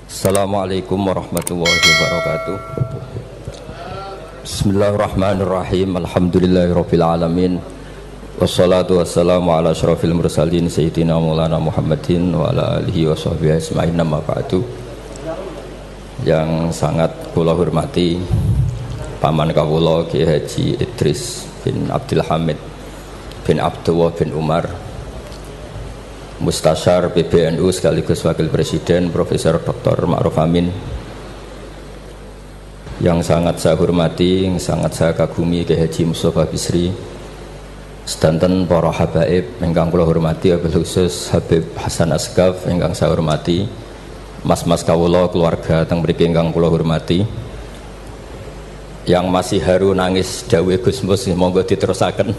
Assalamualaikum warahmatullahi wabarakatuh. Bismillahirrahmanirrahim. Alhamdulillahirabbil alamin. Wassalatu wassalamu ala asyrafil mursalin sayyidina Maulana Muhammadin wa ala alihi wa sahbihi ajmain, amma ba'du. Yang sangat kula hormati paman kawula Kiai Haji Idris bin Abdul Hamid bin Abdullah bin Umar, Mustasyar PBNU sekaligus Wakil Presiden Profesor Dr. Ma'ruf Amin, yang sangat saya hormati, yang sangat saya kagumi Kiai Haji Mustafa Bisri, sedanten para habaib ingkang kula hormati, wabil khusus Habib Hasan Asgaf ingkang saya hormati, mas-mas kawula keluarga teng mriki ingkang kula hormati, yang masih haru nangis dawuh Gus Mus monggo diterusaken.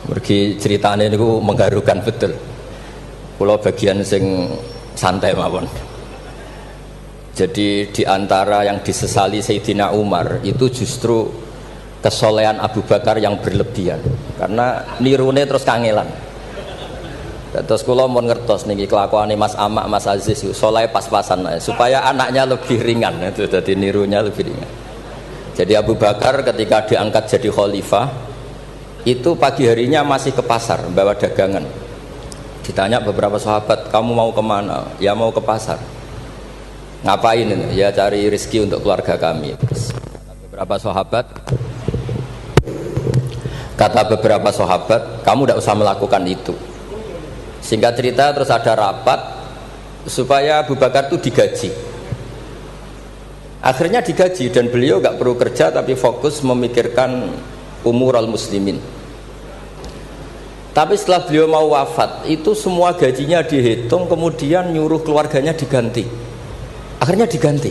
Mergi ceritanya niku mengharukan betul. Kula bagian sing santai mawon. Jadi diantara yang disesali Sayyidina Umar itu justru kesolehan Abu Bakar yang berlebihan, karena nirune terus kangelan. Terus kula mau ngertos niki kelakuane Mas Amak, Mas Aziz soleh pas-pasan supaya anaknya lebih ringan, itu jadi nirunya lebih ringan. Jadi Abu Bakar ketika diangkat jadi khalifah itu pagi harinya masih ke pasar bawa dagangan. Ditanya beberapa sahabat, kamu mau kemana? Ya mau ke pasar. Ngapain ini? Ya cari rezeki untuk keluarga kami. Kata beberapa sahabat, kamu tidak usah melakukan itu. Singkat cerita terus ada rapat supaya Abu Bakar itu digaji. Akhirnya digaji dan beliau gak perlu kerja tapi fokus memikirkan umur al-muslimin. Tapi setelah beliau mau wafat itu semua gajinya dihitung, kemudian nyuruh keluarganya diganti. Akhirnya diganti.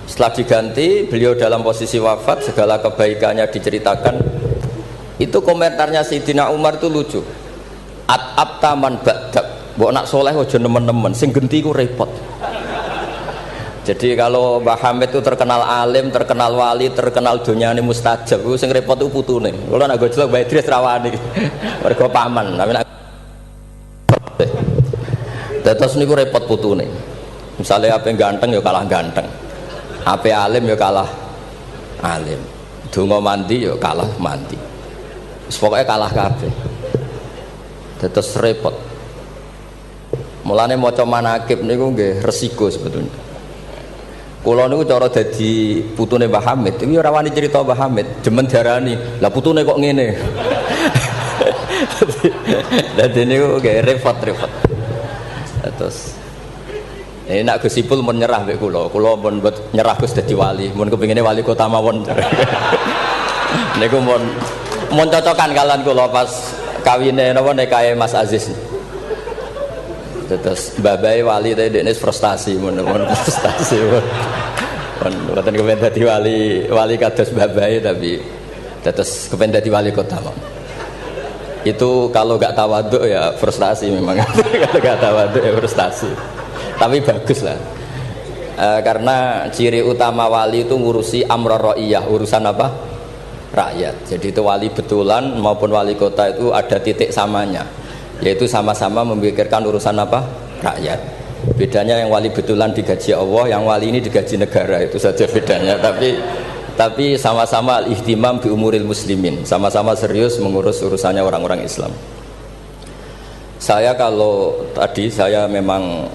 Setelah diganti, beliau dalam posisi wafat, segala kebaikannya diceritakan. Itu komentarnya Sayyidina Umar itu lucu. At-ab taman ba'dak, mbok nak soleh aja nemen-nemen, sing genti ku repot. Jadi kalau Mbah Hamid itu terkenal alim, terkenal wali, terkenal donyane mustajab, itu sing repot itu putune. Kalau nak gojlok Mbah Idris rawani, mergo paman. Tapi nak terus niku repot putune. Misalnya apa yang ganteng ya kalah ganteng, apa alim ya kalah alim, donga mandi ya kalah mandi. Pokoknya kalah kabeh. Terus repot. Mulane maca manaqib niku nggih resiko sebetulnya. Kula niku cara dadi putune Mbah Hamid iki ora wani cerita Mbah Hamid, jemen diarani, lah putune kok ngene. Dadi niku nggih repot-repot. Terus nak Gus Ipul mun nyerah mbek kula mun nyerah Gus dadi wali, mun kepingine wali kota mawon. Niku mun cocokan kalian kula pas kawine napa nikahe Mas Aziz. Terus babai wali tadi dekne frustasi mun frustasi mboten kepen dadi wali kados babai, tapi terus kepen dadi wali kota. Itu kalau gak tawaduk ya frustasi memang. Kalau gak tawaduk ya frustasi, tapi bagus lah. Karena ciri utama wali itu ngurusi amra ra'iyah, urusan apa? Rakyat. Jadi itu wali betulan maupun wali kota itu ada titik samanya, yaitu sama-sama memikirkan urusan apa? Rakyat. Bedanya yang wali betulan digaji Allah, yang wali ini digaji negara, itu saja bedanya. Tapi sama-sama al-ihtimam bi umuril muslimin, sama-sama serius mengurus urusannya orang-orang Islam. Saya kalau tadi saya memang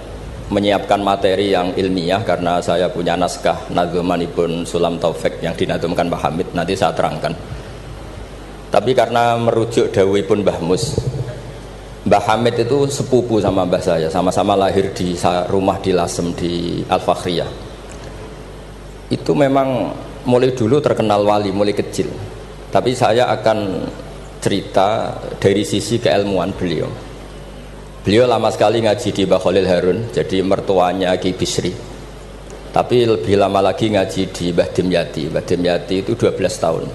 menyiapkan materi yang ilmiah karena saya punya naskah nadzumanipun Sulam Taufik yang dinadzumkan Mbah Hamid, nanti saya terangkan. Tapi karena merujuk dawuhipun Mbah Mus, Mbah Hamid itu sepupu sama mbah saya, sama-sama lahir di rumah di Lasem di Al-Fakhriyah. Itu memang mulai dulu terkenal wali, mulai kecil. Tapi saya akan cerita dari sisi keilmuan beliau. Beliau lama sekali ngaji di Mbah Khalil Harun, jadi mertuanya Ki Bisri. Tapi lebih lama lagi ngaji di Mbah Dimyati. Mbah Dimyati itu 12 tahun.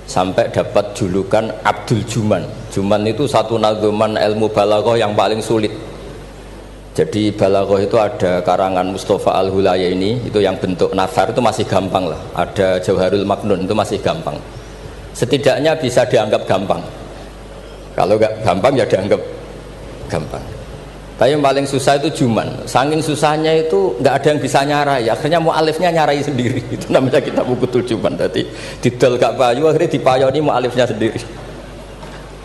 Sampai dapat julukan Abdul Juman. Juman itu satu nadzuman ilmu balaghah yang paling sulit. Jadi balaghah itu ada karangan Mustafa Al-Hulayaini, itu yang bentuk nafar itu masih gampang lah. Ada Jauharul Maknun itu masih gampang. Setidaknya bisa dianggap gampang. Kalau nggak gampang ya dianggap gampang. Tapi yang paling susah itu juman. Saking susahnya itu nggak ada yang bisa nyarai. Akhirnya mu'alifnya nyarai sendiri. Itu namanya kitab Bukutul Juman. Jadi didol gak payu, akhirnya dipayoni mu'alifnya sendiri.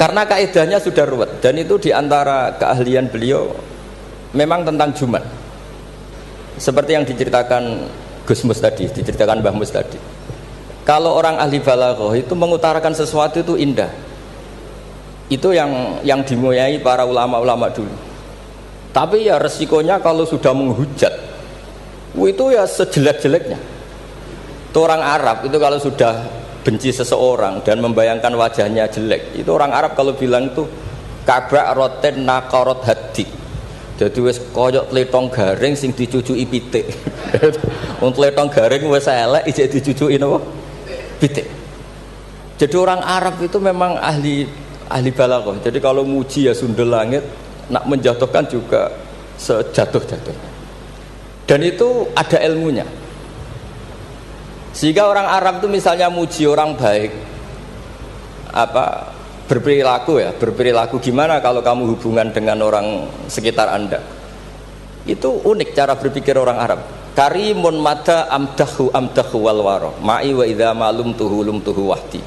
Karena kaidahnya sudah ruwet. Dan itu diantara keahlian beliau memang tentang juman. Seperti yang diceritakan Gus Mus tadi, diceritakan Mbah Mus tadi. Kalau orang ahli balaghah itu mengutarakan sesuatu itu indah. Itu yang dimuyai para ulama-ulama dulu. Tapi ya resikonya kalau sudah menghujat, itu ya sejelek-jeleknya. Itu orang Arab itu kalau sudah benci seseorang dan membayangkan wajahnya jelek, itu orang Arab kalau bilang itu kabrak roten nakarot hadi. Jadi wis koyok tletong garing sing dicucuki pitik. Wong tletong garing wis elek ijek dicucuki napa? Pitik. Jadi orang Arab itu memang ahli balaghah. Jadi kalau muji ya sundel langit, nak menjatuhkan juga sejatuh-jatuhnya. Dan itu ada ilmunya. Sehingga orang Arab itu misalnya muji orang baik, berperilaku gimana kalau kamu hubungan dengan orang sekitar Anda. Itu unik cara berpikir orang Arab. Karimun mata amdahu wal waro ma'i wa idza malum tuhu wahdi.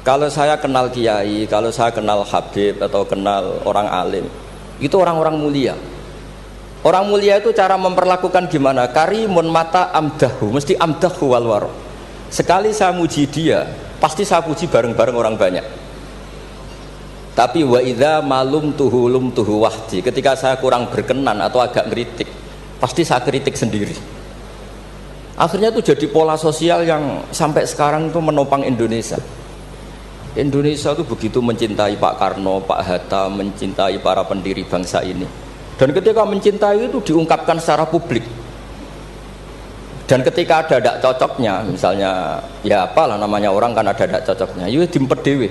Kalau saya kenal kiai, kalau saya kenal habib atau kenal orang alim, itu orang-orang mulia. Orang mulia itu cara memperlakukan gimana? Karimun mata amdahu, mesti amdahu wal waro. Sekali saya muji dia, pasti saya puji bareng-bareng orang banyak. Tapi wa idza malum tuhu wahdi, ketika saya kurang berkenan atau agak ngeritik, pasti saya kritik sendiri. Akhirnya itu jadi pola sosial yang sampai sekarang itu menopang Indonesia. Indonesia itu begitu mencintai Pak Karno, Pak Hatta, mencintai para pendiri bangsa ini. Dan ketika mencintai itu diungkapkan secara publik. Dan ketika ada tidak cocoknya, misalnya ya apalah namanya orang kan ada tidak cocoknya, ya dimpet dewe.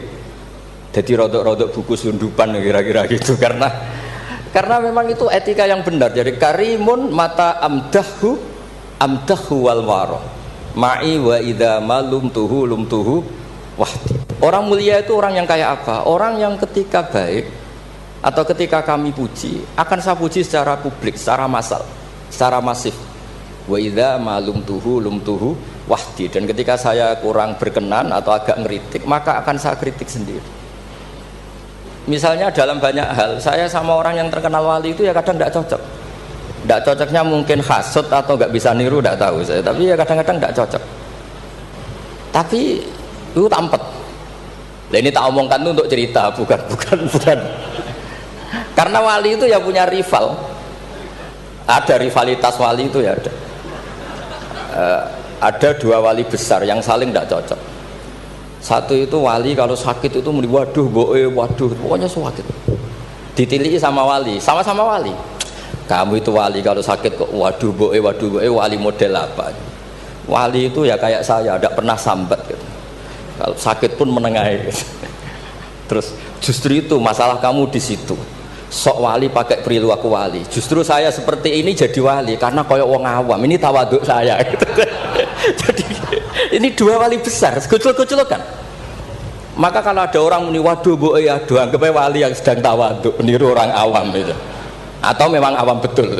Jadi rodok-rodok buku sundupan kira-kira gitu, karena memang itu etika yang benar. Jadi karimun mata amdahu wal waro ma'i wa idza malum tuhu wahdi. Orang mulia itu orang yang kayak apa? Orang yang ketika baik atau ketika kami puji, akan saya puji secara publik, secara massal, secara masif. Wa idza malum tuhu wahdi. Dan ketika saya kurang berkenan atau agak ngeritik, maka akan saya kritik sendiri. Misalnya dalam banyak hal, saya sama orang yang terkenal wali itu ya kadang tidak cocok. Tidak cocoknya mungkin hasut atau nggak bisa niru, tidak tahu saya. Tapi ya kadang-kadang tidak cocok. Tapi itu tampet. Nah, ini tak omongkan itu untuk cerita, bukan. Karena wali itu ya punya rival. Ada rivalitas wali itu ya ada. Ada dua wali besar yang saling tidak cocok. Satu itu wali kalau sakit itu muni waduh pokoknya sakit. Ditiliki sama wali, sama-sama wali. Kamu itu wali kalau sakit kok waduh wali model apa? Wali itu ya kayak saya, tidak pernah sambat gitu. Kalau sakit pun menengahi gitu. Terus justru itu masalah kamu di situ. Sok wali pakai perilaku wali. Justru saya seperti ini jadi wali karena koyok wong awam. Ini tawaduk saya gitu. Jadi ini dua wali besar, kucul-kucul kan. Maka kalau ada orang muni waduh aduh anggap aja wali yang sedang tawaduk, meniru orang awam itu. Atau memang awam betul.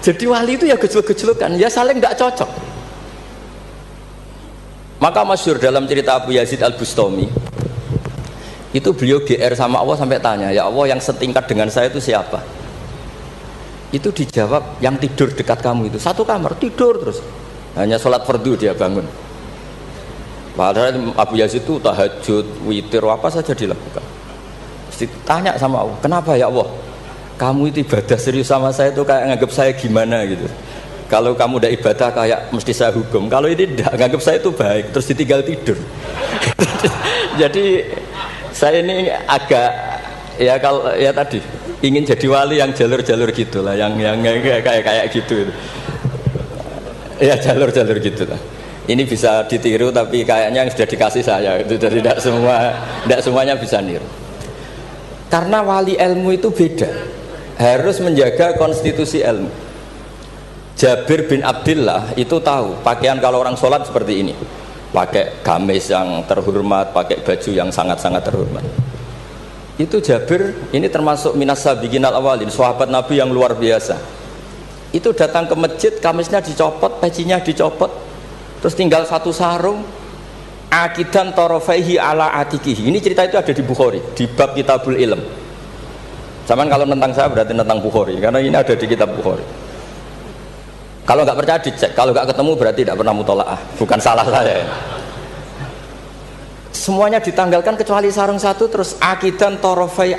Jadi wali itu ya kucul-kucul kan, ya saling tidak cocok. Maka masyhur dalam cerita Abu Yazid Al-Bustami, itu beliau GR sama Allah sampai tanya, ya Allah yang setingkat dengan saya itu siapa? Itu dijawab yang tidur dekat kamu itu, satu kamar tidur terus, hanya sholat fardu dia bangun. Padahal Abu Yazid itu tahajud, witir, apa saja dilakukan. Tanya sama Allah, kenapa ya Allah? Kamu itu ibadah serius sama saya itu kayak nganggap saya gimana gitu. Kalau kamu udah ibadah kayak mesti saya hukum. Kalau ini tidak, nganggap saya itu baik, terus ditinggal tidur. Jadi saya ini agak ya kalau ya tadi ingin jadi wali yang jalur-jalur gitulah, yang kayak gitu. Ya jalur-jalur gitulah. Ini bisa ditiru tapi kayaknya yang sudah dikasih saya itu, jadi tidak semuanya bisa niru. Karena wali ilmu itu beda, harus menjaga konstitusi ilmu. Jabir bin Abdillah itu tahu pakaian kalau orang sholat seperti ini, pakai gamis yang terhormat, pakai baju yang sangat-sangat terhormat. Itu Jabir ini termasuk minas sabiqinal awalin, sahabat Nabi yang luar biasa. Itu datang ke masjid, kamisnya dicopot, pecinya dicopot, terus tinggal satu sarung, akidan torofaihi ala atikihi. Ini cerita itu ada di Bukhari, di bab Kitabul Ilm. Zaman kalau tentang saya berarti tentang Bukhari, karena ini ada di kitab Bukhari. Kalau nggak percaya dicek, kalau nggak ketemu berarti tidak pernah mutolaah, bukan salah saya. Semuanya ditanggalkan kecuali sarung satu, terus akidan torofai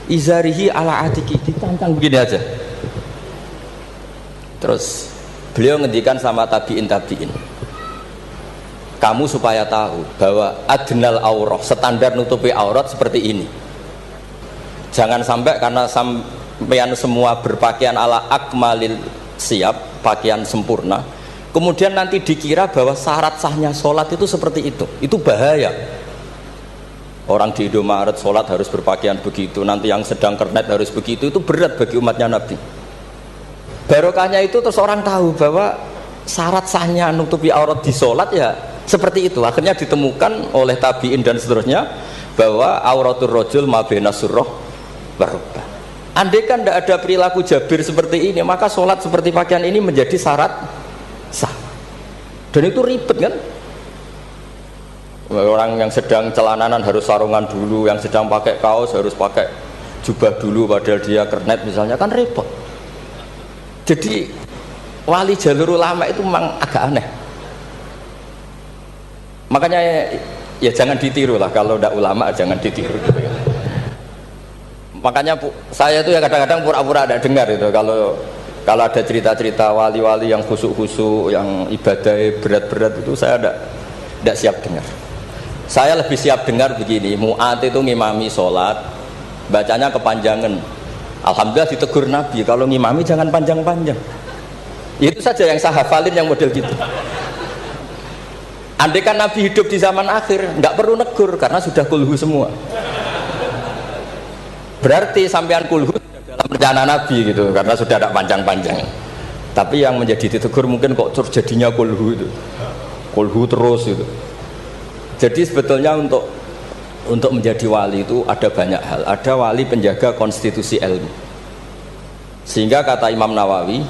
izarihi ala atiki, ditantang begini aja. Terus beliau ngendikan sama tabiin, kamu supaya tahu bahwa adnal aurah, standar nutupi aurat seperti ini. Jangan sampai karena sampean semua berpakaian ala akmalil siap, pakaian sempurna, kemudian nanti dikira bahwa syarat sahnya sholat itu seperti itu bahaya. Orang di Indomaret sholat harus berpakaian begitu, nanti yang sedang kernet harus begitu, itu berat bagi umatnya Nabi. Barokahnya itu terus orang tahu bahwa syarat sahnya nutupi aurat di sholat ya seperti itu. Akhirnya ditemukan oleh tabiin dan seterusnya bahwa auratul rajul ma baina surrah wa rukbah. Andai kan tidak ada perilaku Jabir seperti ini, maka sholat seperti pakaian ini menjadi syarat sah. Dan itu ribet kan? Orang yang sedang celananan harus sarungan dulu, yang sedang pakai kaos harus pakai jubah dulu, padahal dia kernet misalnya, kan repot. Jadi wali jalur ulama itu memang agak aneh. Makanya ya jangan ditiru lah, kalau tidak ulama jangan ditiru. Makanya saya itu ya kadang-kadang pura-pura ada dengar itu kalau ada cerita-cerita wali-wali yang khusuk-khusuk, yang ibadah berat-berat itu saya tidak siap dengar. Saya lebih siap dengar begini, Mu'ad itu ngimami sholat, bacanya kepanjangan. Alhamdulillah ditegur Nabi, kalau ngimami jangan panjang-panjang. Itu saja yang saya hafalin yang model gitu. Andai kan Nabi hidup di zaman akhir, nggak perlu negur karena sudah kulhu semua. Berarti sampean kulhu dalam rencana Nabi gitu, karena sudah ada panjang-panjang. Tapi yang menjadi ditegur mungkin kok terjadinya kulhu itu, kulhu terus itu. Jadi sebetulnya untuk menjadi wali itu ada banyak hal. Ada wali penjaga konstitusi ilmu. Sehingga kata Imam Nawawi,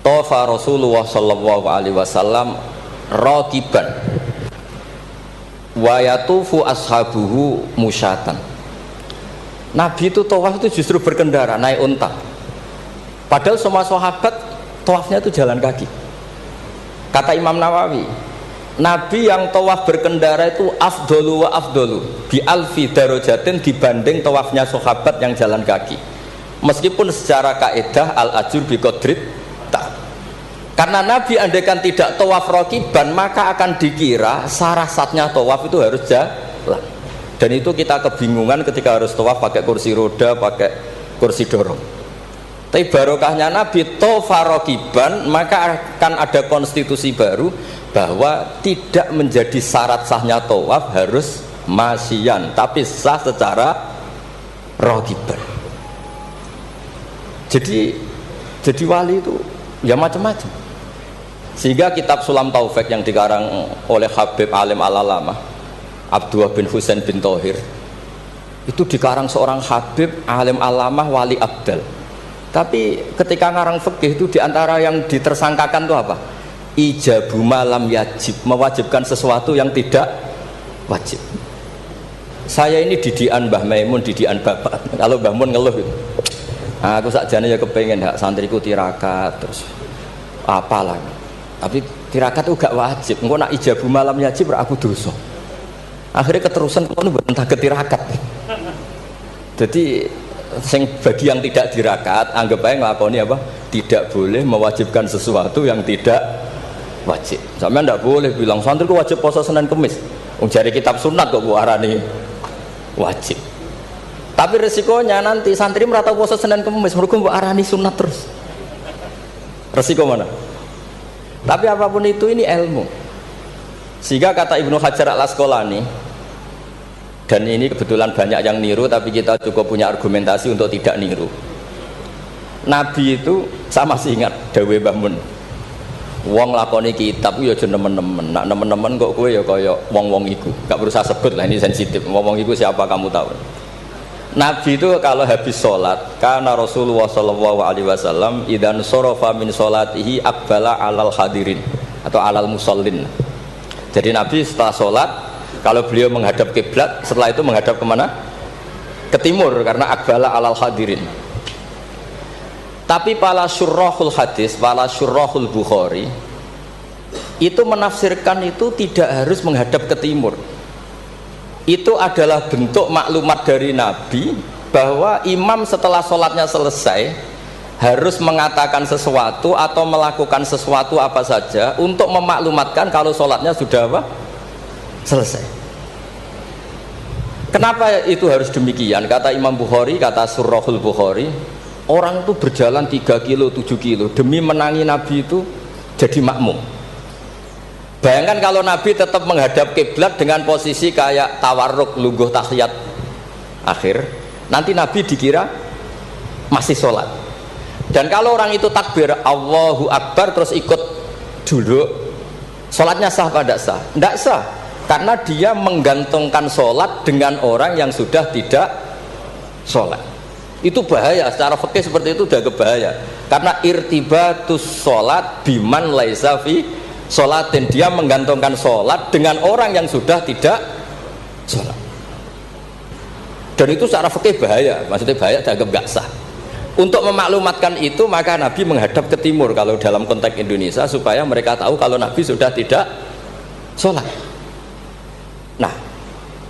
Tofa Rasulullah sallallahu alaihi wasallam raqiban wa yatufu ashabuhu musyatan. Nabi itu tawaf itu justru berkendara, naik unta. Padahal semua sahabat tawafnya itu jalan kaki. Kata Imam Nawawi, Nabi yang tawaf berkendara itu afdolu wa afdolu bi alfi darajatin dibanding tawafnya sahabat yang jalan kaki. Meskipun secara kaidah al ajur bi qadrit ta. Karena Nabi andaikan tidak tawaf raqiban maka akan dikira syarat-syaratnya tawaf itu harus jalan. Dan itu kita kebingungan ketika harus tawaf pakai kursi roda, pakai kursi dorong. Tapi barokahnya Nabi tawafa raqiban, maka akan ada konstitusi baru bahwa tidak menjadi syarat sahnya tawaf harus masyian, tapi sah secara raqiban. Jadi wali itu ya macam-macam. Sehingga kitab Sulam Taufik yang dikarang oleh Habib Alim Al-Alamah Abdullah bin Husain bin Thohir itu dikarang seorang Habib Alim Alamah Wali Abdal. Tapi ketika ngarang fikih itu diantara yang ditersangkakan itu apa? Ijabu malam yajib, mewajibkan sesuatu yang tidak wajib. Saya ini didikan Mbah Maimun, didikan bapak. Kalau Mbah Mun ngeluh gitu, aku sakjane ya kepengen hak santriku tirakat terus apalah. Tapi tirakat itu gak wajib. Engko nak ijabu malam yajib aku dosa. Akhirnya keterusan kono mboten saged tirakat. Jadi bagi yang tidak dirakat anggap aja ngelakoni apa? Tidak boleh mewajibkan sesuatu yang tidak wajib. Sampeyan tidak boleh bilang santriku wajib puasa Senin Kemis. Wong jare kitab sunat kok mbok arani wajib. Tapi resikonya nanti santri merata puasa Senin Kemis mergo mbok arani sunat terus. Resiko mana? Tapi apapun itu ini ilmu. Sehingga kata Ibnu Hajar Al-Asqalani, dan ini kebetulan banyak yang niru tapi kita cukup punya argumentasi untuk tidak niru. Nabi itu sama sih ingat dawe Mbah Mun. Wong lakoni kitab ya aja nemen-nemen. Nak nemen-nemen kok kowe ya kaya wong-wong iku. Gak berusaha sebut lah, ini sensitif. Wong-wong iku siapa kamu tahu. Nabi itu kalau habis sholat, karena Rasulullah Shallallahu Alaihi Wasallam idan sorofa min sholatihi akbala alal hadirin atau alal musallin. Jadi Nabi setelah sholat, kalau beliau menghadap kiblat, setelah itu menghadap kemana? Ke timur, karena akbala alal hadirin. Tapi para syurrahul hadis, para syurrahul Bukhari itu menafsirkan itu tidak harus menghadap ke timur. Itu adalah bentuk maklumat dari Nabi bahwa imam setelah sholatnya selesai harus mengatakan sesuatu atau melakukan sesuatu apa saja untuk memaklumatkan kalau sholatnya sudah apa? Selesai. Kenapa itu harus demikian? Kata Imam Bukhari, kata Surahul Bukhari, orang itu berjalan 3 kilo, 7 kilo demi menangi Nabi itu jadi makmum. Bayangkan kalau Nabi tetap menghadap kiblat dengan posisi kayak tawarruk lungguh tahiyat akhir, nanti Nabi dikira masih sholat. Dan kalau orang itu takbir Allahu Akbar terus ikut duduk, sholatnya sah apa tidak sah? Tidak sah, karena dia menggantungkan sholat dengan orang yang sudah tidak sholat. Itu bahaya, secara fikih seperti itu udah kebahaya, karena irtibatus sholat biman laisa fi sholatin, dia menggantungkan sholat dengan orang yang sudah tidak sholat. Dan itu secara fikih bahaya, maksudnya bahaya dianggap gak sah. Untuk memaklumatkan itu maka Nabi menghadap ke timur kalau dalam konteks Indonesia, supaya mereka tahu kalau Nabi sudah tidak sholat. Nah,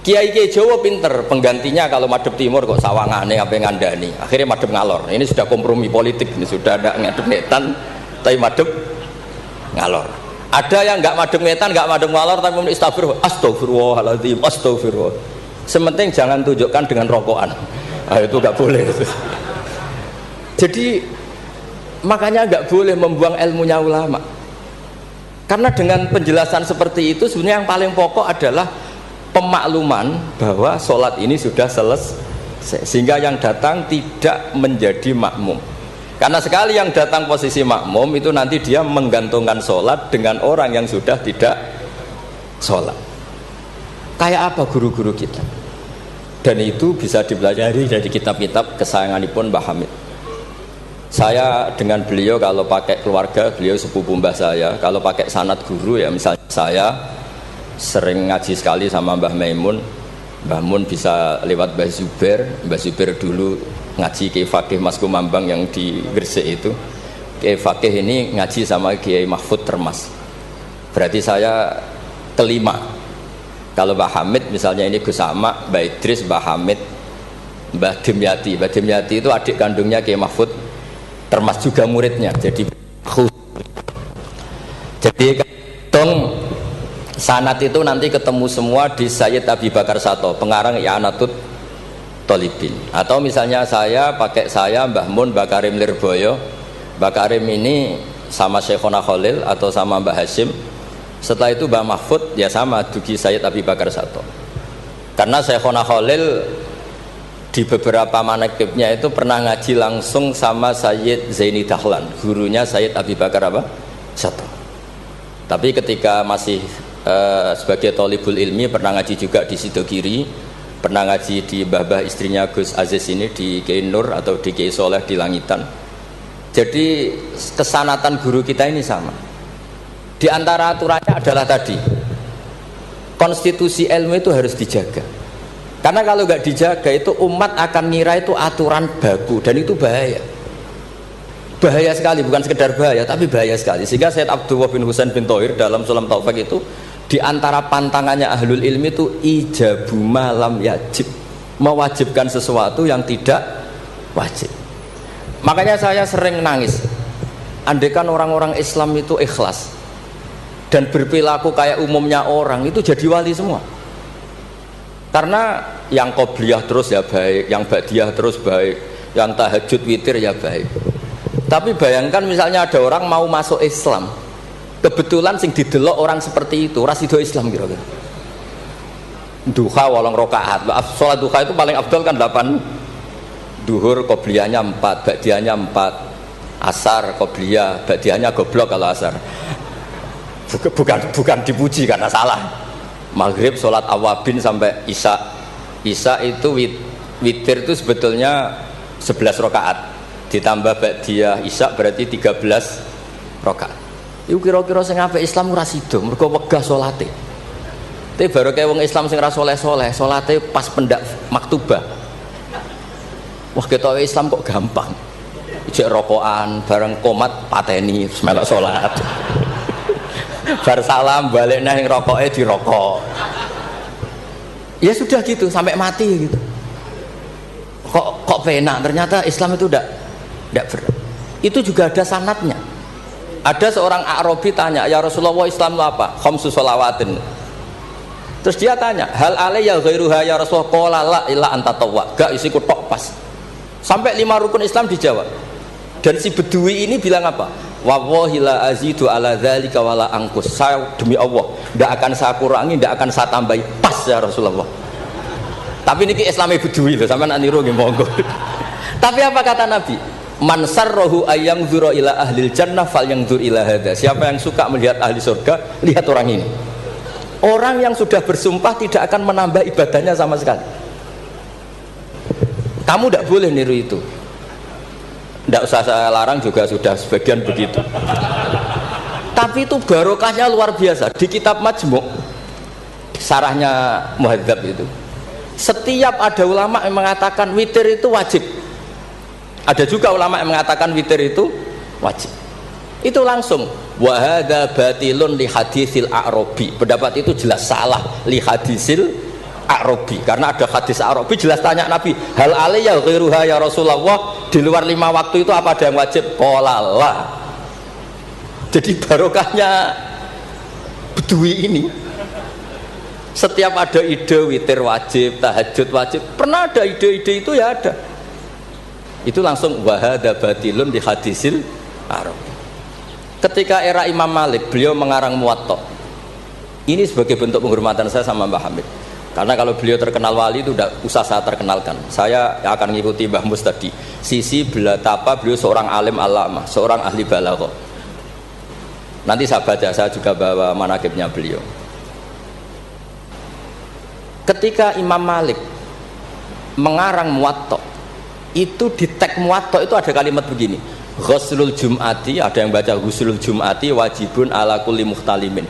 kiai-kiai Jawa pinter, penggantinya kalau madhep timur kok sawangane apa ngandani, akhirnya madhep ngalor. Ini sudah kompromi politik, ini sudah ada ngadep netan tapi madhep ngalor. Ada yang nggak madem ngetan, nggak madem ngalor, tapi muni astagfirullahaladzim, astagfirullah. Sementing jangan tunjukkan dengan rokokan. Nah, itu nggak boleh. Jadi makanya nggak boleh membuang ilmunya ulama. Karena dengan penjelasan seperti itu sebenarnya yang paling pokok adalah pemakluman bahwa sholat ini sudah selesai, sehingga yang datang tidak menjadi makmum. Karena sekali yang datang posisi makmum itu nanti dia menggantungkan sholat dengan orang yang sudah tidak sholat. Kayak apa guru-guru kita? Dan itu bisa dipelajari dari kitab-kitab kesayanganipun Mbah Hamid. Saya dengan beliau kalau pakai keluarga, beliau sepupu mbah saya. Kalau pakai sanad guru ya, misalnya saya sering ngaji sekali sama Mbah Maimun. Mbah Mun bisa lewat Mbah Zubair dulu ngaji Kiai Fakih Mas Kumambang yang di Gresik itu. Kiai Fakih ini ngaji sama Kiai Mahfud Termas. Berarti saya kelima. Kalau Mbah Hamid misalnya ini Gus Sama, Mbah Idris, Mbah Hamid, Mbah Dimyati. Mbah Dimyati itu adik kandungnya Kiai Mahfud Termas, juga muridnya. Jadi hitung sanad itu nanti ketemu semua di Sayyid Abi Bakar Sato, pengarang I'anatul Thalibin. Atau misalnya saya pakai Mbah Mun, Mbah Karim Lirboyo. Mbah Karim ini sama Syekhona Khalil atau sama Mbah Hashim. Setelah itu Mbah Mahfud ya sama dugi Sayyid Abi Bakar Sato. Karena Syekhona Khalil di beberapa manaqibnya itu pernah ngaji langsung sama Sayyid Zaini Dahlan, gurunya Sayyid Abi Bakar Sato. Tapi ketika masih sebagai thalibul ilmi pernah ngaji juga di Sidogiri, pernah ngaji di mbah-mbah istrinya Gus Aziz ini di Kiai Nur atau di Kiai Soleh di Langitan. Jadi kesanatan guru kita ini sama. Di antara aturannya adalah tadi, konstitusi ilmu itu harus dijaga. Karena kalau nggak dijaga itu umat akan ngira itu aturan baku, dan itu bahaya. Bahaya sekali, bukan sekedar bahaya tapi bahaya sekali. Sehingga Sayyid Abdullah bin Husain bin Thohir dalam Sulam Taufik itu di antara pantangannya ahlul ilmi itu ijabu malam yajib, mewajibkan sesuatu yang tidak wajib. Makanya saya sering nangis andaikan orang-orang Islam itu ikhlas dan berperilaku kayak umumnya orang, itu jadi wali semua. Karena yang qobliyah terus ya baik, yang ba'diyah terus baik, yang tahajud witir ya baik. Tapi bayangkan misalnya ada orang mau masuk Islam, kebetulan sing didelok orang seperti itu rasido Islam kira-kira. Duha 8 rakaat. Sholat duha itu paling afdal kan 8. Duhur qobliyahnya 4, ba'diyahnya 4. Asar qobliyah, ba'diyahnya goblok kalau asar. Bukan dipuji karena salah. Maghrib sholat awabin sampai isya. Isya itu witir itu sebetulnya 11 rakaat ditambah ba'diyah isya berarti 13 rakaat. Iku kira-kira sing apik Islam ora sida, mergo wegah salate. Tapi baru kayak wong Islam sing ra saleh-saleh, salate pas pendak maktubah. Wah ketok Islam kok gampang. Ijek rokokan bareng komat pateni melok salat. Bar salam balik nang rokoke dirokok. Ya sudah gitu sampai mati gitu. Kok penak, ternyata Islam itu tidak berat. Itu juga ada sanadnya. Ada seorang Arabi tanya, ya Rasulullah Islam itu apa? Khamsu sholawatin. Terus dia tanya, hal alayya ghairuha ya Rasulullah? Qala la illa anta tawwa. Gak isiku tok pas. Sampai 5 rukun Islam dijawab. Dan si Bedui ini bilang apa? Wallahi la azidu ala dzalika wala angkus. Saya demi Allah, tidak akan saya kurangi, tidak akan saya tambahi. Pas ya Rasulullah. Tapi ini Islamnya Bedui loh, sampai nak niru nggih monggo. Tapi apa kata Nabi? Man sarrahu ayyang dzura ila ahlil jannah falyangdzur ila hadza. Siapa yang suka melihat ahli surga, lihat orang ini. Orang yang sudah bersumpah tidak akan menambah ibadahnya sama sekali. Kamu tidak boleh niru itu. Tidak usah saya larang juga sudah sebagian begitu. Tapi itu barokahnya luar biasa. Di kitab Majmu' sarahnya Muhadzab itu. Setiap ada ulama yang mengatakan witir itu wajib. Ada juga ulama yang mengatakan witir itu wajib. Itu langsung wa hadza batilun li hadisil a'rabi. Pendapat itu jelas salah li hadisil a'rabi. Karena ada hadis a'rabi jelas tanya Nabi, hal alayya ghairuha ya Rasulullah? Di luar 5 waktu itu apa ada yang wajib? Qala la. Jadi barokahnya Bedui ini. Setiap ada ide witir wajib, tahajud wajib, pernah ada ide-ide itu ya ada. Itu langsung wahada batilun di hadisil Arab. Ketika era Imam Malik, beliau mengarang Muwatta. Ini sebagai bentuk penghormatan saya sama Mbah Hamid. Karena kalau beliau terkenal wali itu tidak usah saya terkenalkan. Saya akan mengikuti Mbah Mus tadi. Sisi betapa beliau seorang alim alama, seorang ahli balaghah. Nanti saya baca, saya juga bawa manaqibnya beliau. Ketika Imam Malik mengarang Muwatta, itu di teks Muwatta itu ada kalimat begini, ghuslul jum'ati, ada yang baca ghuslul jum'ati wajibun ala kulli muhtalimin.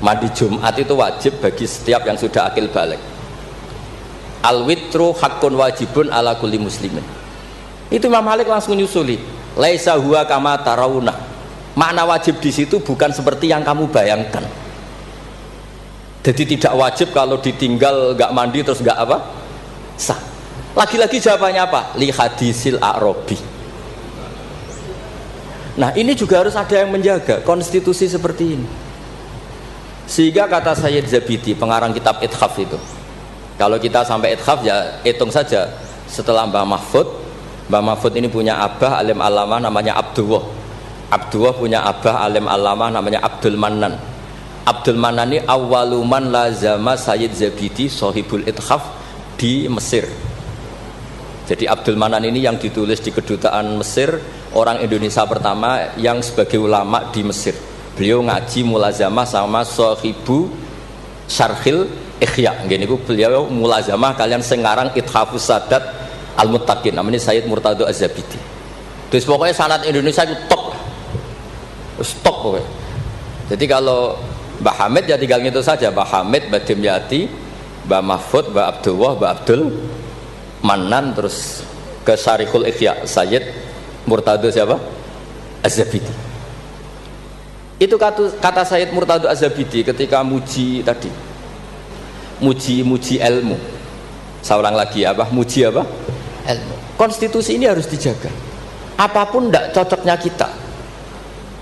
Mandi Jumat itu wajib bagi setiap yang sudah akil balik. Al witru hakun wajibun ala kulli muslimin. Itu Imam Malik langsung nyusuli, laisa huwa kama tarawuna. Makna wajib di situ bukan seperti yang kamu bayangkan. Jadi tidak wajib kalau ditinggal nggak mandi terus nggak apa? Sah. Lagi-lagi jawabannya apa? Li hadisil a'rabi. Nah ini juga harus ada yang menjaga konstitusi seperti ini. Sehingga kata Sayyid Zabidi, pengarang kitab Ithaf itu, kalau kita sampai Ithaf ya hitung saja setelah Mbah Mahfud ini punya abah alim alama namanya Abdullah punya abah alim alama namanya Abdul Mannan. Abdul Mannan ini awaluman lazama Sayyid Zabidi Sohibul Ithaf di Mesir. Jadi Abdul Mannan ini yang ditulis di kedutaan Mesir, orang Indonesia pertama yang sebagai ulama di Mesir. Beliau ngaji mulazamah sama Sohibu Syarhil Ikhya. Gini beliau mulazamah kalian sengarang Ithafus Sadat Al-Muttaqin, namanya Sayyid Murtado Az-Zabidi. Terus pokoknya sanad Indonesia itu top pokoknya. Jadi kalau Mbah Hamid ya tinggal gitu saja, Mbah Hamid, Mbah Dimyati, Mbah Mahfud, Mbah Abdullah, Mbah Abdul Mannan, terus ke Syarihul Ikhya Sayyid Murtado siapa? Az-Zabidi. Itu kata Sayyid Murtado Az-Zabidi ketika muji tadi, muji ilmu. Saya ulang lagi apa? Muji apa? Ilmu. Konstitusi ini harus dijaga. Apapun tidak cocoknya kita.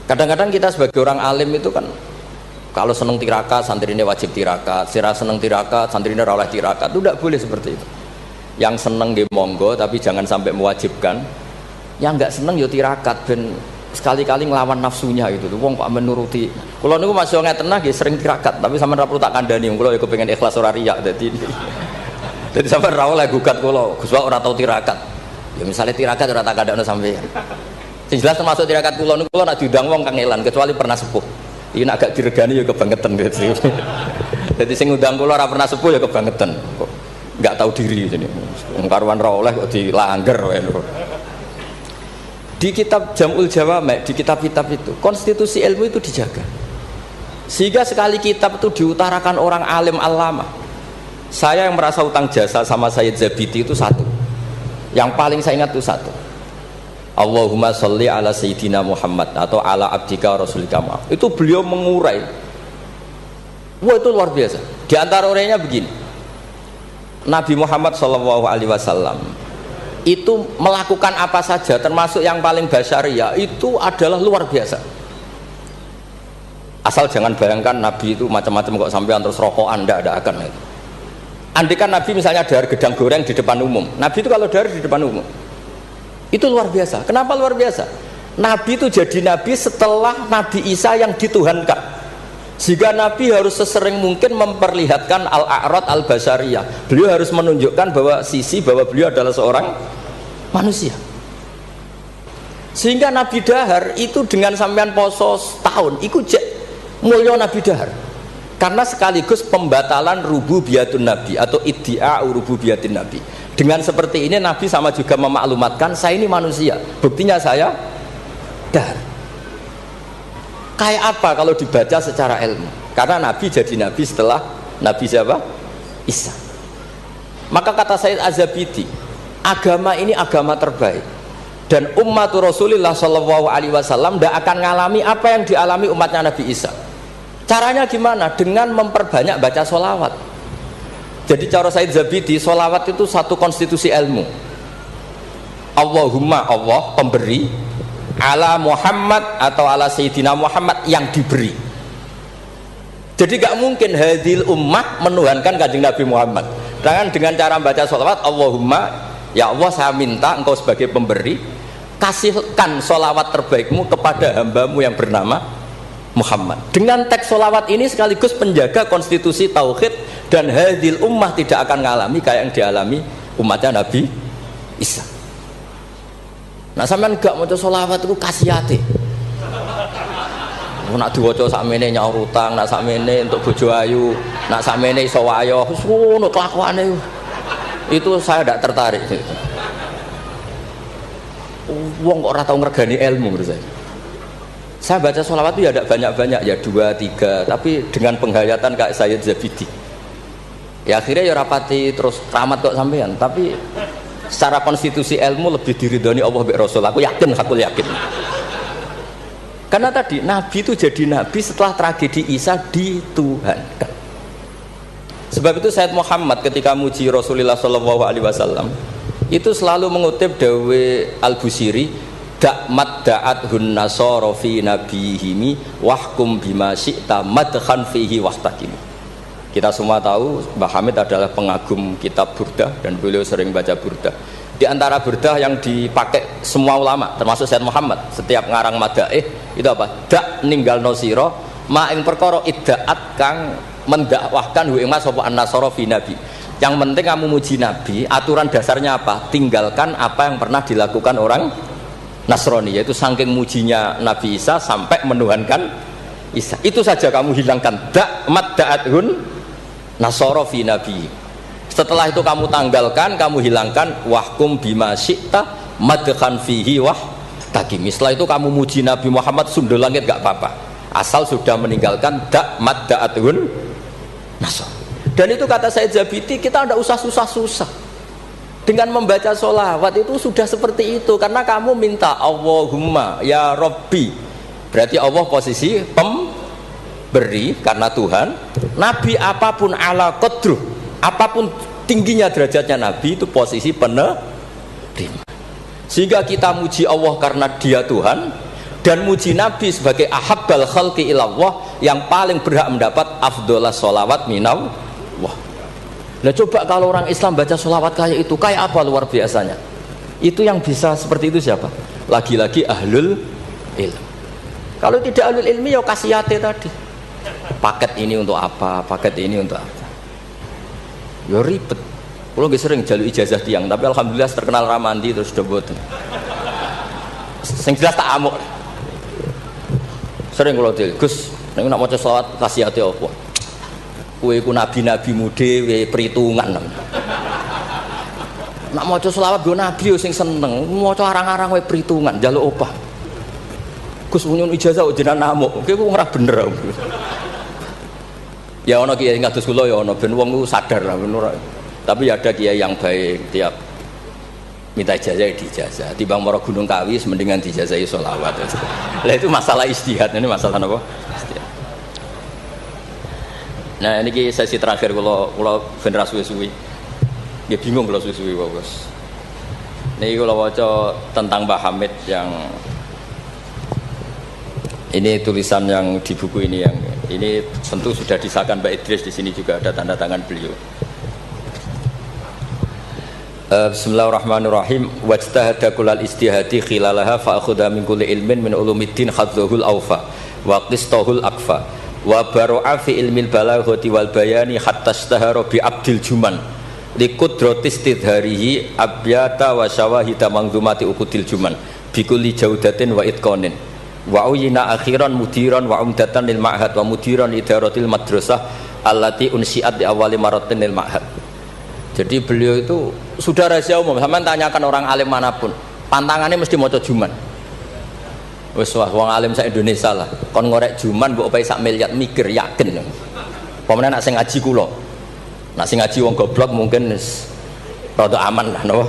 Kadang-kadang kita sebagai orang alim itu kan kalau seneng tirakat, santri ini wajib tirakat. Sira seneng tirakat, santri ini oleh tirakat. Itu tidak boleh seperti itu. Yang seneng nggih monggo, tapi jangan sampai mewajibkan. Yang nggak seneng yo tirakat ben sekali-kali ngelawan nafsunya gitu. Wong kok menuruti. Kula niku masih ngeten nggih sering tirakat, tapi sampean ra perlu tak kandhani. Kula yo kepengin ikhlas ora riyak dadi. Dadi sampean ra oleh gugat kula, Gus ora tau tirakat. Ya misalnya tirakat ora tak kandhani sampean. Sing jelas termasuk tirakat kula niku kula nek diundang wong kangelan kecuali pernah sepuh. Ini agak diregani ya kebangetan gitu. Jadi sing ngundang kula ora pernah sepuh ya kebangetan. nggak tahu diri ini. Karuan ra oleh kok dilanggar wae. Di kitab Jam'ul Jawami', di kitab-kitab itu, konstitusi ilmu itu dijaga. Sehingga sekali kitab itu diutarakan orang alim alama. Saya yang merasa utang jasa sama Sayyid Zabidi itu satu. Yang paling saya ingat itu satu. Allahumma sholli ala Sayyidina Muhammad atau ala abdika rasulika Muhammad. Itu beliau mengurai. Wah, itu luar biasa. Di antara urainya begini. Nabi Muhammad SAW itu melakukan apa saja termasuk yang paling basyariah itu adalah luar biasa. Asal jangan bayangkan Nabi itu macam-macam kok sampean terus rokokan, ada akan itu. Andikan Nabi misalnya dahar gedang goreng di depan umum, Nabi itu kalau dahar di depan umum itu luar biasa. Kenapa luar biasa? Nabi itu jadi Nabi setelah Nabi Isa yang dituhankan, sehingga Nabi harus sesering mungkin memperlihatkan al-a'rad al-basyariyah. Beliau harus menunjukkan bahwa beliau adalah seorang manusia. Sehingga Nabi dahar itu dengan sampean poso setahun ikut mulya Nabi dahar. Karena sekaligus pembatalan rububiyatun Nabi atau iddia rububiyatin Nabi. Dengan seperti ini Nabi sama juga memaklumatkan saya ini manusia. Buktinya saya dahar. Kayak apa kalau dibaca secara ilmu? Karena Nabi jadi Nabi setelah Nabi siapa? Isa. Maka kata Sayyid Az-Zabidi, agama ini agama terbaik. Dan umat Rasulullah SAW tidak akan mengalami apa yang dialami umatnya Nabi Isa. Caranya gimana? Dengan memperbanyak baca sholawat. Jadi cara Sayyid Zabidi, sholawat itu satu konstitusi ilmu. Allahumma, Allah pemberi, ala Muhammad atau ala Sayyidina Muhammad yang diberi. Jadi gak mungkin hadil ummah menuhankan kanjeng Nabi Muhammad. Dengan cara baca sholawat, Allahumma, ya Allah saya minta engkau sebagai pemberi, kasihkan sholawat terbaikmu kepada hambamu yang bernama Muhammad. Dengan teks sholawat ini sekaligus penjaga konstitusi tauhid, dan hadil ummah tidak akan mengalami kayak yang dialami umatnya Nabi Isa. Nah sampean gak maca sholawat itu kasihate. Nak diwaca sakmene nyaur utang, nak sakmene untuk bojo ayu, nak sakmene iso wayo, wis ngono kelakuane. Itu saya tidak tertarik. Wong kok ora tau ngregani ilmu menurut saya. Saya baca sholawat itu ya tidak banyak-banyak, ya 2, 3, tapi dengan penghayatan kayak Sayyid Zabidi. Ya akhirnya ya rapati terus keramat kok sampean, tapi secara konstitusi ilmu lebih diridhoni Allah mbek Rasul. Aku yakin. Karena tadi Nabi itu jadi Nabi setelah tragedi Isa dituhankan. Sebab itu Sayyid Muhammad ketika muji Rasulullah SAW itu selalu mengutip dawe Al-Busiri, da'mat da'athun nasara fi nabihimi wahkum bima syi'ta madkhan fihi wastaqim. Kita semua tahu Mbah Hamid adalah pengagum kitab Burdah dan beliau sering baca Burdah. Di antara Burdah yang dipakai semua ulama termasuk Sayyid Muhammad setiap ngarang madaih itu apa? Dak ninggal nosiro ma ing perkara iddaat kang mendakwahkan hu ing mas sapa an-nasara fi nabi. Yang penting kamu muji Nabi, aturan dasarnya apa? Tinggalkan apa yang pernah dilakukan orang Nasrani, yaitu saking mujinya Nabi Isa sampai menuhankan Isa. Itu saja kamu hilangkan. Da'mat da'athun nasara fi nabi. Setelah itu kamu tanggalkan, kamu hilangkan wahkum bima syi'ta madkhan fihi wahtakim. Setelah itu kamu muji Nabi Muhammad sundul langit gak apa-apa. Asal sudah meninggalkan da'mat da'athun nasara. Dan itu kata Sayyid Zabidi, kita tidak usah susah-susah. Dengan membaca sholawat itu sudah seperti itu, karena kamu minta Allahumma ya Rabbi, berarti Allah posisi pemberi karena Tuhan. Nabi apapun ala qadruh, apapun tingginya derajatnya Nabi itu posisi penerima. Sehingga kita muji Allah karena dia Tuhan, dan muji Nabi sebagai ahabbal khalqi ilallah, yang paling berhak mendapat afdholas sholawat minallah. Nah coba kalau orang Islam baca sholawat kayak itu, kayak apa luar biasanya. Itu yang bisa seperti itu siapa? Lagi-lagi ahlul ilm. Kalau tidak ahlul ilmi ya kasihate tadi. Paket ini untuk apa, paket ini untuk apa. Ya ribet. Kalau nggak sering jalur ijazah tiang, tapi alhamdulillah terkenal ramandi terus udah boten. Sing jelas tak amuk. Sering kalau dia, Gus, nek nak maca sholawat kasihate apa? Kowe iku nabi-nabimu dhewe perhitungan. Nak maca selawat go nabi yo sing seneng, maca arang-arang wae perhitungan njaluk opah. Gus nyun ijazah jenengan namuk, kowe ora bener. Ya ana kiai kados kula ya ana ben wong ku sadar lah bener. Tapi ya ada kiai yang baik, tiap minta ijazah ya dijazah. Timbang mara Gunung Kawi mendingan dijazahi sholawat. Lah itu masalah istihad, ini masalah apa? Istihad. Nah ini sesi terakhir kalau ben ra suwi-suwi. Ya bingung kalau suwi-suwi Bos. Niki kalau waca tentang Mbah Hamid yang ini tulisan yang di buku ini yang ini tentu sudah disahkan Mbak Idris, di sini juga ada tanda tangan beliau. Bismillahirrahmanirrahim. Wajtahada kullal istihadi khilalaha fa akhudha min kulli ilmin min ulumiddin khadzuhul awfa wa qistahul akfa wa baro'a fi ilmil balaghati wal bayani hatta istahara bi abdil juman li qudratis tidharihi abyata wa syawahida mangdumati ukudil juman bi kulli jaudatin wa itqanin wa uyina akhiran mudiran wa umdatan lil ma'had wa mudiran idaratil madrasah allati unsiat di awali maratin lil ma'had. Jadi beliau itu sudah rahasia umum, sampean tanyakan orang alim manapun, pantangannya mesti maca juman. Wis wong alim sak Indonesia lah, kon ngorek juman mbok opae sak miliar mikir yakin. Pemene nak sing ngaji kula. Nak sing ngaji wong goblok mungkin wis rada aman lah napa.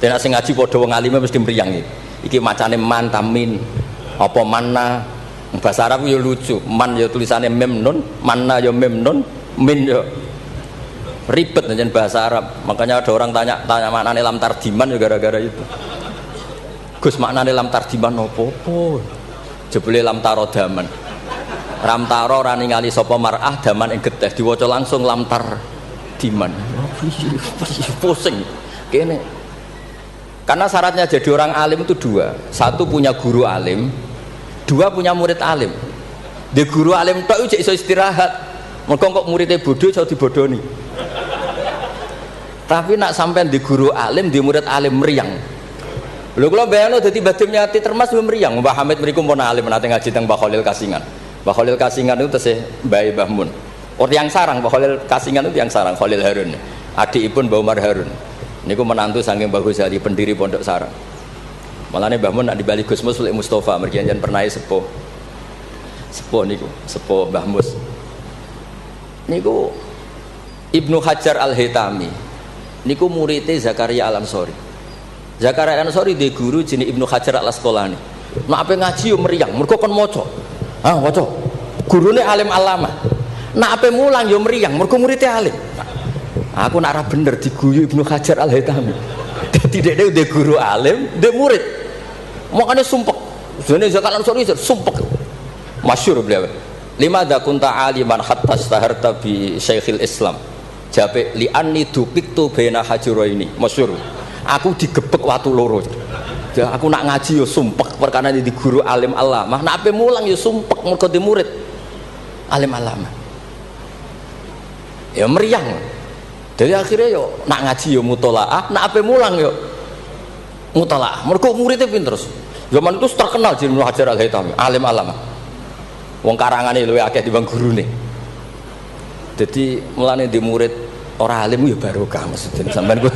Nek sing ngaji padha wong alime mesti mriyang iki. Iki macane man tamin apa manna. Bahasa Arab yo lucu, man yo tulisannya mem nun, manna yo mem nun, min yo ribet dengan bahasa Arab. Makanya ada orang tanya maknane lam tardiman ya gara-gara itu. Gus maknane lam tardiman opo-opo? Jebule lam tarodaman. Ram taro ora ningali sapa mar'ah daman ing getih diwaca langsung lam tardiman. Pusing. Kene. Karena syaratnya jadi orang alim itu dua. Satu punya guru alim, dua punya murid alim. Di guru alim tok iso istirahat. Mergo kok muridnya bodoh iso dibodoni. Tapi nak sampean di guru alim, di murid alim meriang. Lho kula bayangno dadi Badim Nyati Termas meriang. Mbah Hamid mriku pun alim nate ngaji teng Mbah Khalil Kasingan. Mbah Khalil Kasingan itu tesih Mbah Mun. Orang yang sarang Mbah Khalil Kasingan itu yang sarang Khalil Harun. Adikipun Mbah Umar Harun. Niku menantu saking Mbah Ghazali pendiri Pondok Sarang. Malane Mbah Mun nak dibalik Gus Mus Mustofa mergi jan pernah sepuh. Sepuh niku, sepuh Mbah Mus. Niku Ibnu Hajar Al-Haytami niku muridnya Zakaria Al-Ansori. Zakaria Al-Ansori di guru jenis Ibnu Hajar Al-Asqalani. Nak ape ngaji yo meriang, mergo kon maca. Ah, maca. Gurune alim alama. Nak ape mulang yo meriang, mergo muridnya alim. Aku nak ora bener diguyu Ibnu Hajar Al-Haytami. Dadi dhekne di guru alim, di murid. Makane sumpek. Jane Zakaria Al-Ansori sumpek. Masyhur beliau. Lima dakunta aliman hatta staharta bi Syekhil Islam. Jape li anni dupiktu baina hajuraini masyhur. Aku digebek watu loro. Ya aku nak ngaji yo sumpek perkara di guru alim alamah. Nak ape mulang yo sumpek mergo di murid alim alamah. Ya meriang. Jadi akhirnya yo nak ngaji yo mutolaah, nak ape mulang yo mutolaah. Mergo muridnya pinter. Zaman itu terkenal jeneng Ibnu Hajar Al-Haytami, alim alamah. Wong karangane luwih akeh dibanding gurune. Jadi mulane di murid orang alim ya barokah maksudnya sampean gue.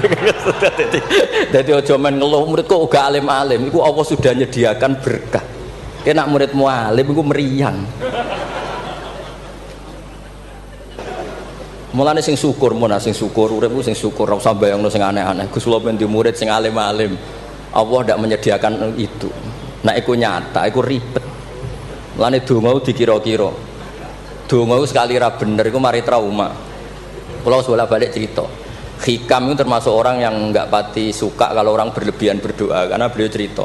Jadi aja men ngeluh murid kok uga alim-alim, iku Allah sudah nyediakan berkah. Kena muridmu alim iku meriang. Mulane sing syukur uripku sing syukur ora usah bayangno sing aneh-aneh. Gus kula ben di murid sing alim-alim. Allah ndak menyediakan itu. Nek iku nyata, iku ribet. Mulane donga dikira-kira. Donga sekali ra bener iku mari trauma. Kalau bolak-balik cerita, Hikam itu termasuk orang yang enggak pati suka kalau orang berlebihan berdoa, karena beliau cerita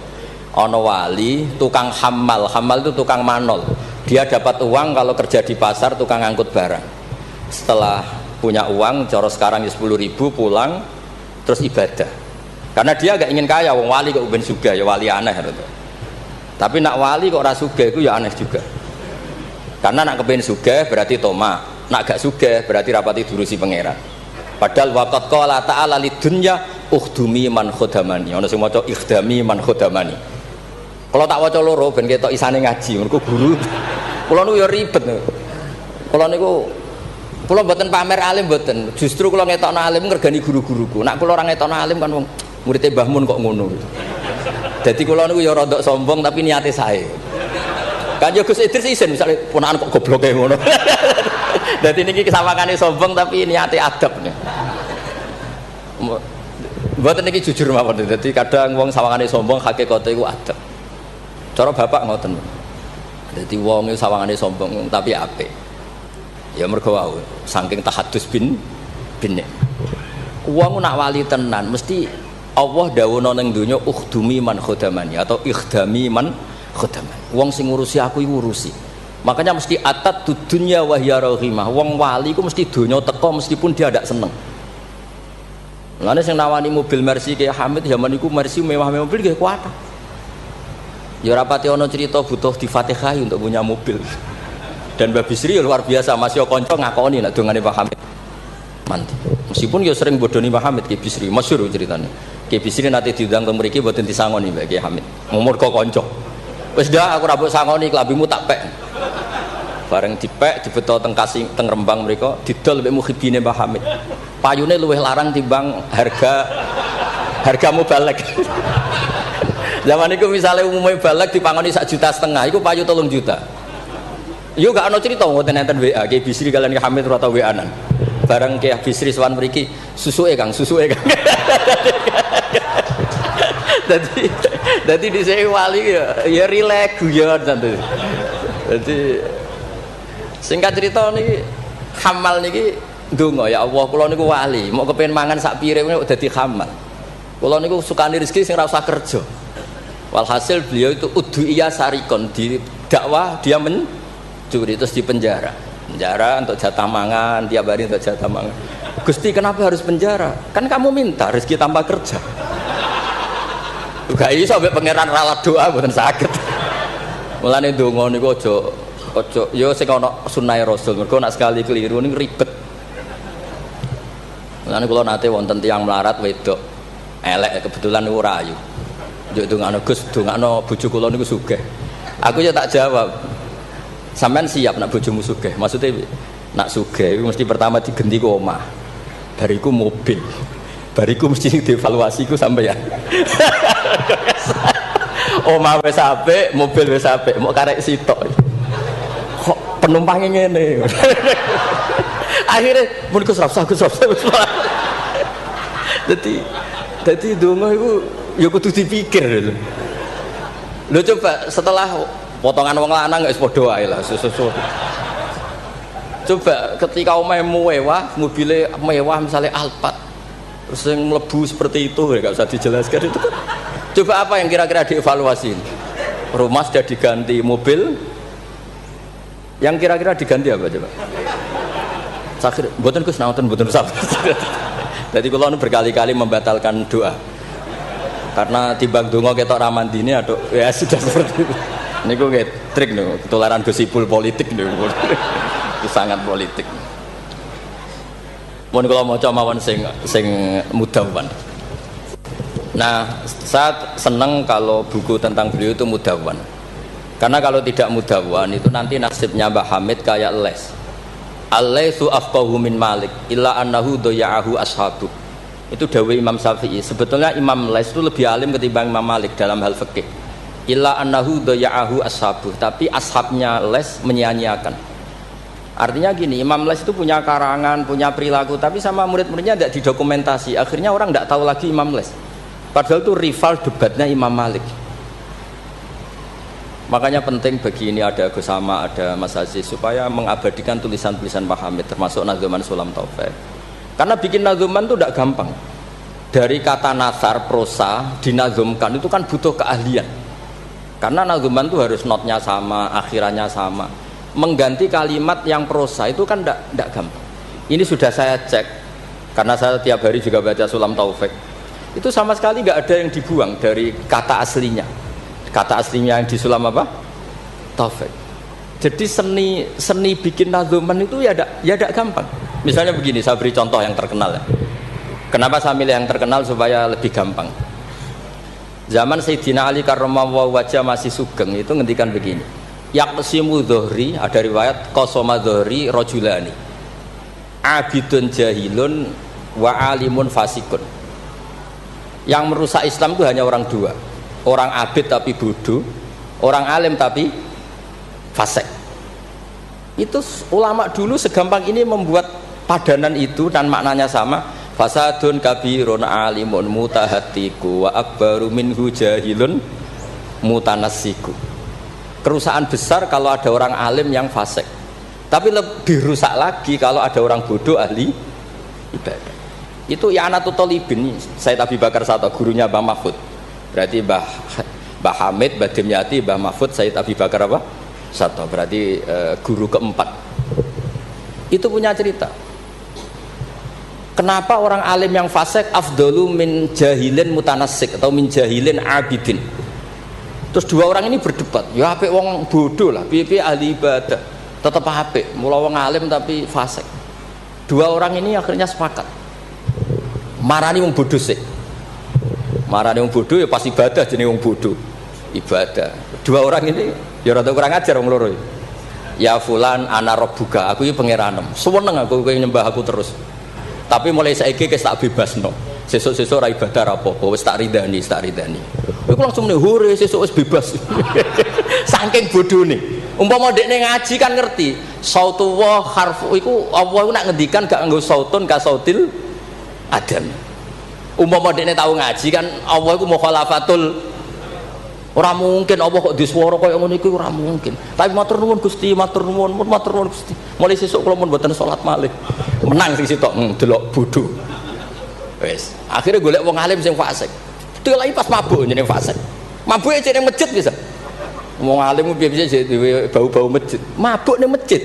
ono wali tukang hamal itu tukang manol. Dia dapat uang kalau kerja di pasar tukang angkut barang. Setelah punya uang cara sekarang 10.000 pulang terus ibadah. Karena dia enggak ingin kaya, wong wali kok ben sugih ya wali aneh gitu. Tapi nak wali kok ora sugih itu ya aneh juga. Karena nak kepen sugih berarti toma, nak gak sugih berarti rapati durusi pangeran. Padahal waqat qala ta'ala lidunya ukhdumi man khodamani. Ana sing maca ikhdami man khodamani. Kalau tak waca loro ben ketok isane ngaji, mergo guru. Kula niku ya ribet. Kula niku Kula mboten pamer alim mboten. Justru kula ngetokno alim ngergani guru-guruku. Nek kula ora ngetokno alim kan wong muridé Mbah Mun kok ngono. Dadi kula niku ya rada sombong tapi niate sae. Kan yo Gus Idris isin misale ponakan kok gobloke ngono. Dadi niki kesawangane sombong tapi niate adab nih. Mboten niki jujur mawon. Dadi kadang wong sawangane sombong hakikate iku adab. Cara bapak ngoten. Dadi wong sawangane sombong tapi apik. Ya mergo wae saking tahadus bin. Wong nak wali tenan mesti Allah dawuhna ning donya ukhdumi man khadamani atau ikhdami man khadamani. Wong sing ngurusi aku iku urusi. Makanya mesti atat dunya wa hiya rahimah. Wong wali iku mesti donya teko meskipun dia ndak seneng. Lane sing nawani mobil Mercy kayak Hamid zaman iku Mercy mewah-mewah mobil nggih kuat. Ya ora pati ana cerita butuh di Fatihah untuk punya mobil. Dan Mbak Bisri luar biasa, masih konco ngakoni nak dongane Pak Hamid. Mantap. Meskipun ya sering bodoni Pak Hamid Ki Bisri, masyhur ceritanya. Ki Bisri nanti diundang ke mriki mboten disangoni Mbak Ki Hamid. Umur kok konco. Wis dah aku ra mbok sangoni klambimu tak pek. Bareng dipek dibeto teng Kasing teng Rembang mriko didol mbek muhibine Pak Hamid. Payune luwih larang timbang harga mubalek. Zaman itu misalnya umumnya balek dipangoni 1,5 juta, itu payu 3 juta. Yo gak ada cerita ngoten enten WA Ki Bisri kalian Ki Hamid rata WA-an. Bareng Ki Bisri sowan mriki, susuke Kang. Dadi dhisik wali ya rileks guyon santai. Dadi singkat cerita niki Hamal niki ndonga ya Allah kula niku wali, mau kepengin mangan sak piring kok dadi Hamal. Kula niku sukani rezeki sing ora usah kerja. Walhasil beliau itu udhuiyah sarikon di dakwah dia mencuri terus di penjara untuk jatah mangan tiap hari untuk jatah mangan. Gusti kenapa harus penjara? Kan kamu minta rezeki tanpa kerja. Gak iso sampai pangeran ralat doa mboten saged. Mulane ndonga niku aja ya sing ana sunah Rasul. Mergo nek sekali keliru niku ribet. Mulane kula nate wonten tiyang melarat wedok elek kebetulan niku rayu. Njuk ndongakno Gus, ndongakno bojo kula niku sugih. Aku ya tak jawab. Sampean siap nak bojomu sugih? Maksudnya nak sugih iku mesti pertama digenti ku omah. Bariku mobil. Bariku mesti dievaluasi ku sampeyan. Omah wis apik, mobil wis apik, mok karek sitok. Kok penumpangnya ngene. Akhirnya mun Gus Rapsah. Dadi donga iku ya kudu dipikir lho. Lho coba setelah potongan wong lanang wis padha wae lah susu. Coba ketika omahmu mewah, mobilnya mewah misalnya Alphard. Terus yang mlebu seperti itu ya enggak usah dijelaskan itu. Coba apa yang kira-kira dievaluasi? Rumah sudah diganti, mobil yang kira-kira diganti apa coba? Sakit, mboten Gus naonten mboten usah. Jadi kula berkali-kali membatalkan doa. Karena timbang donga ketok ramandine atau ya sudah seperti itu. Niku nggih trik niku, ketularan gosipul politik niku. Itu sangat politik. Mun kula maca mawon sing mudawwan. Nah, saya senang kalau buku tentang beliau itu mudawwan. Karena kalau tidak mudawwan itu nanti nasibnya Mbah Hamid kayak les. Al-laisu afqahu min Malik illa annahu daya'ahu ashabu. Itu dawuh Imam Syafi'i. Sebetulnya Imam Les itu lebih alim ketimbang Imam Malik dalam hal fikih. Illa annahu daya'ahu ashabu, tapi ashabnya Les menyia-nyiakan. Artinya gini, Imam Les itu punya karangan, punya perilaku, tapi sama murid-muridnya tidak didokumentasi. Akhirnya orang tidak tahu lagi Imam Les. Padahal itu rival debatnya Imam Malik. Makanya penting bagi ini ada Gus Sama, ada Mas Aziz supaya mengabadikan tulisan-tulisan Pak Hamid termasuk Nadzuman Sulam Taufik. Karena bikin nadzuman itu tidak gampang. Dari kata nasar prosa dinazumkan itu kan butuh keahlian. Karena nadzuman itu harus notnya sama, akhirannya sama. Mengganti kalimat yang prosa itu kan tidak gampang. Ini sudah saya cek karena saya tiap hari juga baca Sulam Taufik. Itu sama sekali nggak ada yang dibuang dari kata aslinya. Kata aslinya yang di Sulam apa? Taufik. Jadi seni bikin nadzuman itu ya tidak gampang. Misalnya begini, saya beri contoh yang terkenal ya. Kenapa saya milih yang terkenal supaya lebih gampang. Zaman Sayyidina Ali karramallahu wajah masih sugeng itu ngendikan begini. Yaqsimu dhuhri, ada riwayat qasama dhuhri rajulani. abidun jahilun wa alimun fasikun. Yang merusak Islam itu hanya orang dua, orang abid tapi bodoh, orang alim tapi fasik. Itu ulama dulu segampang ini membuat padanan itu dan maknanya sama. Fasadun kabirun alimun mutahatiku wa akbaru minhu jahilun mutanassiku. Kerusakan besar kalau ada orang alim yang fasik, tapi lebih rusak lagi kalau ada orang bodoh ahli ibadah. Itu I'anatul Thalibin, Said Abi Bakar Sato, gurunya Mbah Mahfud. Berarti Mbah Hamid, Mbah Dimyati, Mbah Mahfud, Said Abi Bakar apa? Sato. Berarti guru keempat. Itu punya cerita. Kenapa orang alim yang fasik afdalu min jahilin mutanassik atau min jahilin abidin? Terus dua orang ini berdebat. Ya apik wong bodoh lah, piye ahli ibadah. Tetap apik, mula wong alim tapi fasik. Dua orang ini akhirnya sepakat. Marani wong bodoh sih. Marani wong bodoh ya pas ibadah jenenge wong bodoh. Ibadah. Dua orang ini ya rada kurang ajar wong loro. Ya fulan ana rabbuka, aku iki pangeranem. Seneng aku kowe nyembah aku terus. Tapi mulai saiki wis tak bebasno. Sesuk-sesuk ora ibadah ra apa-apa, wis tak ridani, tak ridani. Iku langsung muni hore sesuk wis bebas. Saking bodhone. Umpama dekne ngaji kan ngerti, sautu wa harfu iku Allah iku nak ngendikan gak nganggo sautun ka sautil adam. Umpama dekne tau ngaji kan Allah iku mukhalafatul. Ora mungkin Allah kok diswara kaya ngono iku ora mungkin. Tapi matur nuwun Gusti, matur nuwun Gusti. Mulai sesuk kula mun mboten salat malih. Menang sing sitok delok bodho. Wis, akhirnya golek wong alim sing fasik. Delok pas mabuk jenenge fasik. Mabuke jenenge masjid bisa. Wong alim piye-piye bau-bau masjid. Mabuk ning masjid.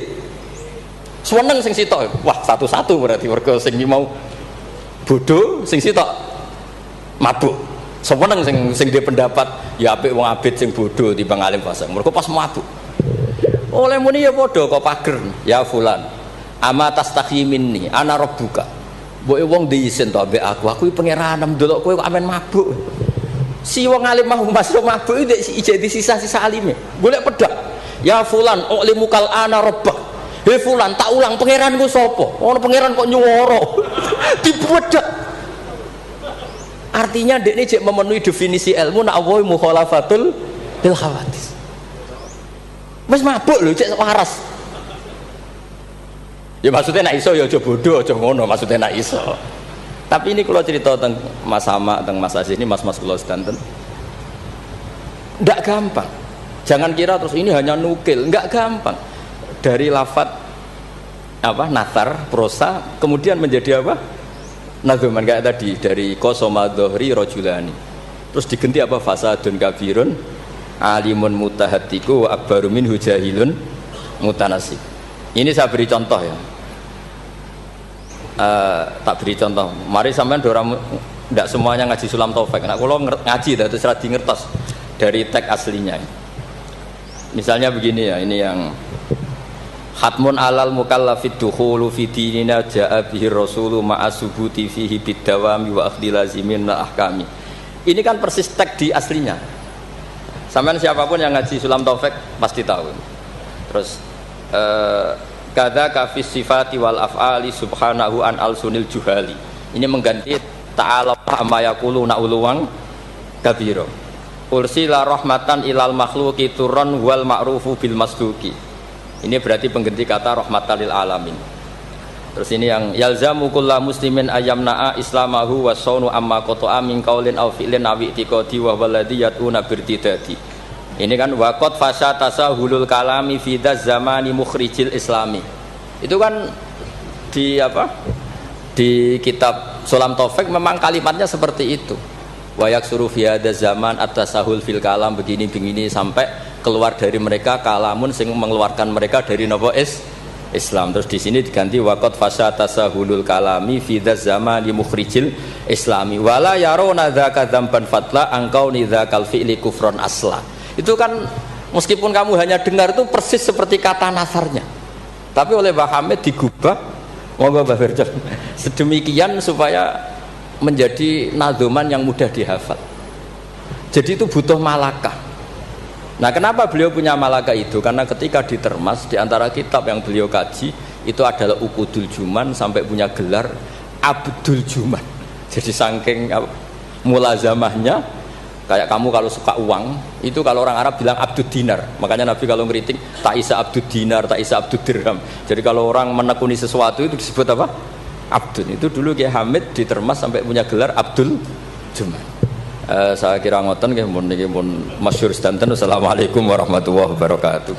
Seneng sing sitok. Wah, satu-satu berarti mergo sing mau bodho, sing sitok mabuk. Seneng sing dia pendapat ya apik wong abid sing bodoh timbang alim fasik. Mergo pas mabuk. Oleh muni ya padha kok pager. Ya fulan. Ama tastahi minni ana rabbuka. Mbok wong diisin to ambek aku pangeran ndelok kowe kok amen mabuk. Si wong alim mau masuk mabuk iki jadi sisa-sisa alime. Golek pedak. Ya fulan ulimukal ana rabbak. He fulan tak ulang pangeranku sapa? Ono pangeran kok nyuwara. Dibedak. Artinya dekne jek memenuhi definisi ilmu nak Allah mukhalafatul lil hawadis. Wis mabuk lho cek waras. Ya maksudnya nak iso ya aja bodoh aja ngono maksudnya nak iso. Tapi ini kalau cerita tentang Mas Sama, tentang Mas Aziz ini mas-mas kula sedanten. Ndak gampang. Jangan kira terus ini hanya nukil, enggak gampang. Dari lafat apa nathar prosa kemudian menjadi apa? Nadzuman kayak tadi dari qasama dhuhri rajulani. Terus diganti apa fasadun kabirun alimun mutahatiku wa akbaru minhu jahilun mutanasib. Ini saya beri contoh ya. Tak beri contoh. Mari sampean dorang ndak semuanya ngaji Sulam Taufik. Nek kula ngaji terus ra di ngertos dari teks aslinya. Misalnya begini ya, ini yang Hatmun alal mukallafid dukhulu fi dinina ja'a bihi rasulu ma'a subuti fihi bidawami wa akhdhi lazimin na ahkami. Ini kan persis teks di aslinya. Sampean siapapun yang ngaji Sulam Taufik pasti tahu. Terus kadza kafis sifati wal af'ali subhanahu an al-sunil juhali. Ini mengganti ta'ala amma yaquluna uluwang kabira. Ursila rahmatan ilal makhluqi turran wal ma'rufu bil masduqi. Ini berarti pengganti kata rahmatan lil alamin. Terus ini yang yalzamu kullu muslimin ayyamna'a islamahu wa saunu amma qata'a min qaulin aw fi'lin aw i'tiqadi wa walladhi yatuna birtidati. Ini kan waqad fasha tasahulul kalami fi zamani mukhrijil islami. Itu kan di apa? Di kitab Sulam Taufik memang kalimatnya seperti itu. Wa yaksuru fi hadza zaman at-tasahul fil kalam begini sampai keluar dari mereka kalamun sing mengeluarkan mereka dari nopo Islam. Terus di sini diganti waqad fasha tasahulul kalami fi zamani mukhrijil islami wala yaruna dzaka dzamban fatla angkau nidzakal fi'li kufron asla. Itu kan meskipun kamu hanya dengar itu persis seperti kata nasarnya, tapi oleh Mbah Hamid digubah monggo Mbah Firdaus sedemikian supaya menjadi nadzuman yang mudah dihafal. Jadi itu butuh malakah. Nah, kenapa beliau punya malakah itu? Karena ketika ditermas di antara kitab yang beliau kaji itu adalah ukudul juman sampai punya gelar Abdul Juman. Jadi saking mulazamahnya, kayak kamu kalau suka uang itu kalau orang Arab bilang Abdul Dinar, makanya Nabi kalau ngeriting tak isa Abdul Dinar, tak isa Abdul Dirham. Jadi kalau orang menekuni sesuatu itu disebut apa? Abdul. Itu dulu Kiai Hamid ditermas sampai punya gelar Abdul Juman. Saya kira ngoten nggih mun niki pun masyhur sedanten. Assalamualaikum warahmatullahi wabarakatuh.